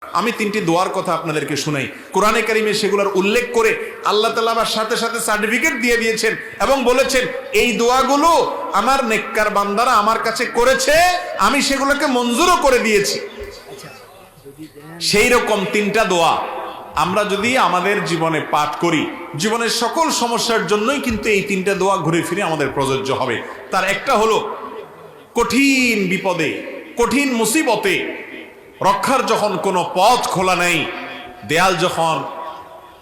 আমি তিনটি দোয়ার কথা আপনাদেরকে শুনাই। কোরআনে কারিমে সেগুলোর উল্লেখ করে আল্লাহ তাআলা আবার সাথে সাথে সার্টিফিকেট দিয়ে দিয়েছেন এবং বলেছেন এই দোয়াগুলো আমার নেককার বান্দারা আমার কাছে করেছে, আমি সেগুলোকে মঞ্জুরও করে দিয়েছি। সেই রকম তিনটা দোয়া আমরা যদি আমাদের জীবনে পাঠ করি, জীবনের সকল সমস্যার জন্যই কিন্তু এই তিনটা দোয়া ঘুরে ফিরে আমাদের প্রযোজ্য হবে। তার একটা হলো কঠিন বিপদে, কঠিন মুসিবতে রক্ষার যখন কোনো পথ খোলা নেই, দেয়াল যখন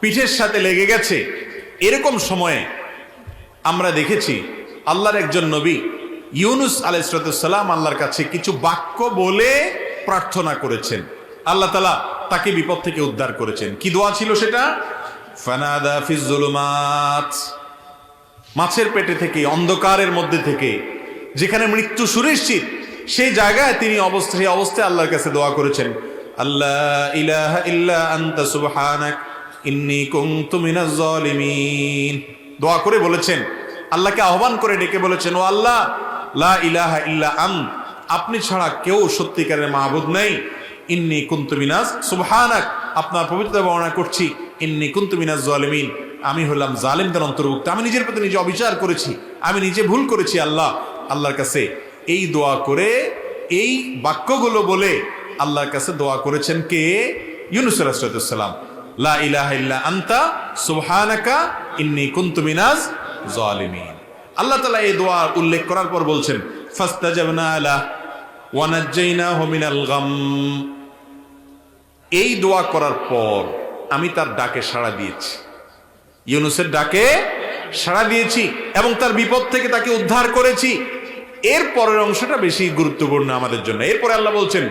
পিঠের সাথে লেগে গেছে, এরকম সময়ে আমরা দেখেছি আল্লাহর একজন নবী ইউনুস আলাইহিস সালাম আল্লাহর কাছে কিছু বাক্য বলে প্রার্থনা করেছেন। আল্লাহ তাআলা তাকে বিপদ থেকে উদ্ধার করেছেন। কি দোয়া ছিল সেটা? ফানাদা ফিজ জুলুমাত, মাছের পেটে থেকে, অন্ধকারের মধ্যে থেকে, যেখানে মৃত্যু সুনিশ্চিত, সেই জায়গায় তিনি অবস্থায় আল্লাহর কাছে দোয়া করেছেন, আল্লাহ ইলাহা ইল্লা আনতা সুবহানাক ইন্নী কুনতু মিনাজ জালিমিন। দোয়া করে বলেছেন, আল্লাহকে আহ্বান করে ডেকে বলেছেন, ও আল্লাহ, লা ইলাহা ইল্লা আন্ত, আপনি ছাড়া কেউ সত্যিকারের মাবুদ নেই, ইন্নী কুনতু মিনাজ সুবহানাক, আপনার পবিত্রতা বর্ণনা করছি, ইন্নী কুনতু মিনাজ জালিমিন, আমি হলাম জালিমদের অন্তর্ভুক্ত, আমি নিজের প্রতি নিজে অবিচার করেছি, আমি নিজে ভুল করেছি। আল্লাহর কাছে এই দোয়া করে, এই বাক্যগুলো বলে আল্লাহর কাছে দোয়া করেছেন কে? ইউনুস আলাইহিস সালাম। লা ইলাহা ইল্লা আনতা সুবহানাকা ইন্নী কুনতু মিনাজ জালিমিন। আল্লাহ তাআলা এই দোয়া উল্লেখ করার পর বলছেন, ফাস্তাজাবনা লাহু ওয়া নাজ্জাইনাহু মিনাল গাম। এই দোয়া করার পর আমি তার ডাকে সাড়া দিয়েছি, ইউনুসের ডাকে সাড়া দিয়েছি এবং তার বিপদ থেকে তাকে উদ্ধার করেছি। এর পরের অংশটা বেশি গুরুত্বপূর্ণ আমাদের জন্য। এরপরে আল্লাহ বলছেন,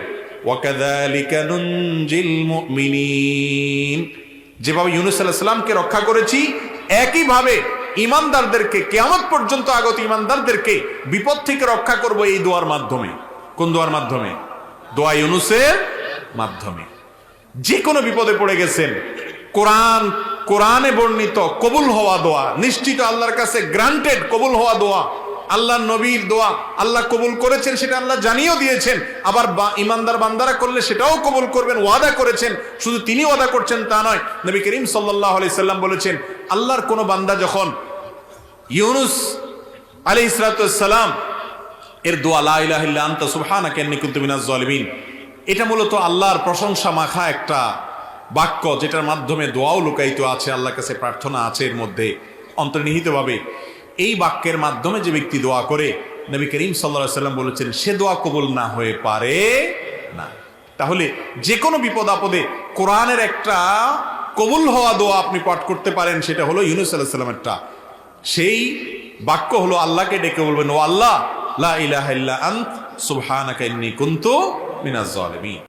ওয়াকাযালিকা নুনজিল মুমিনিন, যেভাবে ইউনুস আলাইহিস সালামকে রক্ষা করেছি, একইভাবে ঈমানদারদেরকে, কিয়ামত পর্যন্ত আগত ঈমানদারদেরকে বিপদ থেকে রক্ষা করব এই দোয়ার মাধ্যমে। কোন দোয়ার মাধ্যমে? দোয়া ইউনুসের মাধ্যমে। যে কোনো বিপদে পড়ে গেছেন, কোরআনে বর্ণিত কবুল হওয়া দোয়া, নিশ্চিত আল্লাহর কাছে গ্রান্টেড কবুল হওয়া দোয়া, আল্লাহ নবীর দোয়া আল্লাহ কবুল করেছেন, সেটা আল্লাহ জানিয়েও দিয়েছেন। আবার ঈমানদার বান্দারা করলে সেটাও কবুল করবেন, ওয়াদা করেছেন। শুধু তিনি ওয়াদা করছেন তা নয়, নবী করিম সাল্লাল্লাহু আলাইহি সাল্লাম বলেছেন, আল্লাহর কোন বান্দা যখন ইউনুস আলাইহিস সালাম এর দোয়া লা ইলাহা ইল্লা আনতা সুবহানাকা ইন্নী কুনতু মিনাজ জালিমিন, এটা মূলত আল্লাহর প্রশংসা মাখা একটা বাক্য, যেটার মাধ্যমে দোয়াও লুকায়িত আছে, আল্লাহর কাছে প্রার্থনা আছে এর মধ্যে অন্তর্নিহিতভাবে। এই বাক্যের মাধ্যমে যে ব্যক্তি দোয়া করে, নবী করিম সাল্লাল্লাহু আলাইহি সাল্লাম বলেছেন, সে দোয়া কবুল না হয়ে পারে না। তাহলে যে কোনো বিপদ আপদে কোরআনের একটা কবুল হওয়া দোয়া আপনি পাঠ করতে পারেন, সেটা হলো ইউনুস আলাইহিস সালামেরটা। সেই বাক্য হলো আল্লাহকে ডেকে বলবেন, ও আল্লাহ, লা ইলাহা ইল্লা আন্ত সুবহানাকা ইন্নী কুনতু মিনাজ জালিমিন।